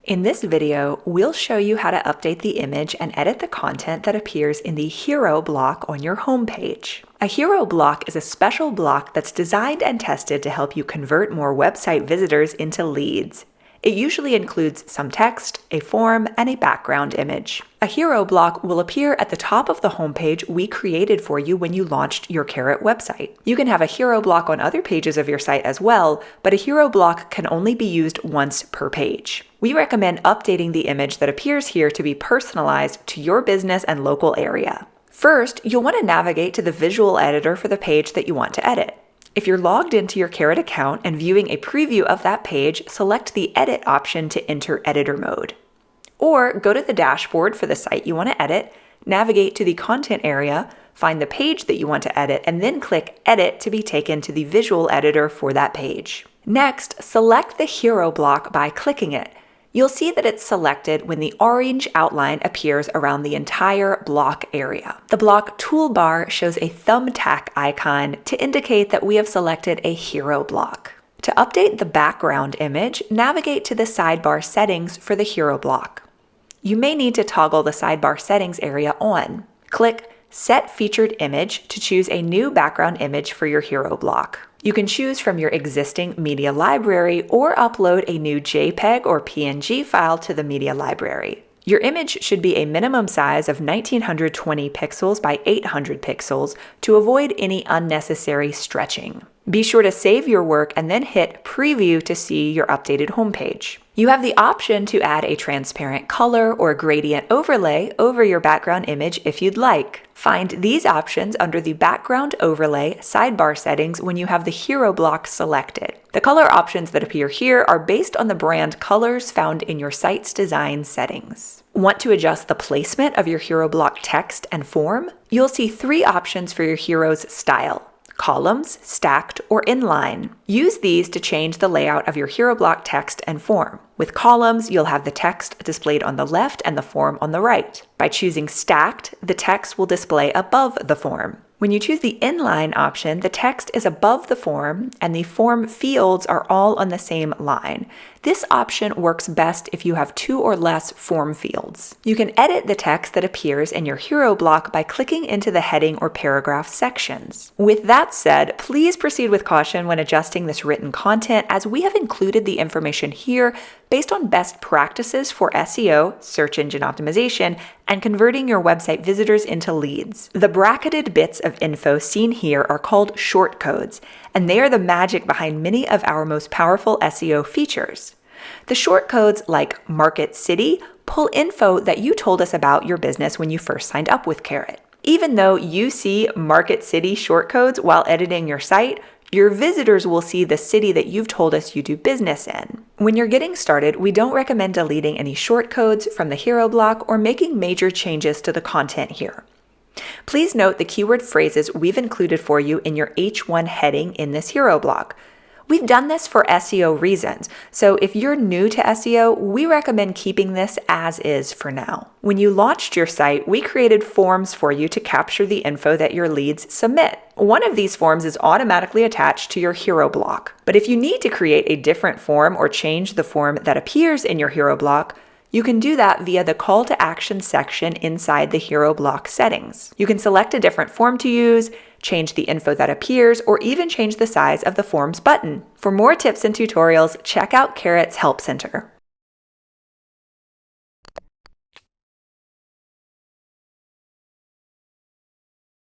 In this video, we'll show you how to update the image and edit the content that appears in the hero block on your homepage. A hero block is a special block that's designed and tested to help you convert more website visitors into leads. It usually includes some text, a form, and a background image. A hero block will appear at the top of the homepage we created for you when you launched your Carrot website. You can have a hero block on other pages of your site as well, but a hero block can only be used once per page. We recommend updating the image that appears here to be personalized to your business and local area. First, you'll want to navigate to the visual editor for the page that you want to edit. If you're logged into your Carrot account and viewing a preview of that page, select the Edit option to enter editor mode. Or go to the dashboard for the site you want to edit, navigate to the content area, find the page that you want to edit, and then click Edit to be taken to the visual editor for that page. Next, select the hero block by clicking it. You'll see that it's selected when the orange outline appears around the entire block area. The block toolbar shows a thumbtack icon to indicate that we have selected a hero block. To update the background image, navigate to the sidebar settings for the hero block. You may need to toggle the sidebar settings area on. Click Set Featured Image to choose a new background image for your hero block. You can choose from your existing media library or upload a new JPEG or PNG file to the media library. Your image should be a minimum size of 1920 pixels by 800 pixels to avoid any unnecessary stretching. Be sure to save your work and then hit Preview to see your updated homepage. You have the option to add a transparent color or gradient overlay over your background image if you'd like. Find these options under the Background Overlay sidebar settings when you have the hero block selected. The color options that appear here are based on the brand colors found in your site's design settings. Want to adjust the placement of your hero block text and form? You'll see three options for your hero's style: columns, stacked, or inline. Use these to change the layout of your hero block text and form. With columns, you'll have the text displayed on the left and the form on the right. By choosing stacked, the text will display above the form. When you choose the inline option, the text is above the form and the form fields are all on the same line. This option works best if you have two or less form fields. You can edit the text that appears in your hero block by clicking into the heading or paragraph sections. With that said, please proceed with caution when adjusting this written content, as we have included the information here based on best practices for SEO, search engine optimization, and converting your website visitors into leads. The bracketed bits of info seen here are called shortcodes, and they are the magic behind many of our most powerful SEO features. The shortcodes, like Market City, pull info that you told us about your business when you first signed up with Carrot. Even though you see Market City shortcodes while editing your site, your visitors will see the city that you've told us you do business in. When you're getting started, we don't recommend deleting any shortcodes from the hero block or making major changes to the content here. Please note the keyword phrases we've included for you in your H1 heading in this hero block. We've done this for SEO reasons, so if you're new to SEO, we recommend keeping this as is for now. When you launched your site, we created forms for you to capture the info that your leads submit. One of these forms is automatically attached to your hero block. But if you need to create a different form or change the form that appears in your hero block, you can do that via the call to action section inside the hero block settings. You can select a different form to use, change the info that appears, or even change the size of the Forms button. For more tips and tutorials, check out Carrot's Help Center.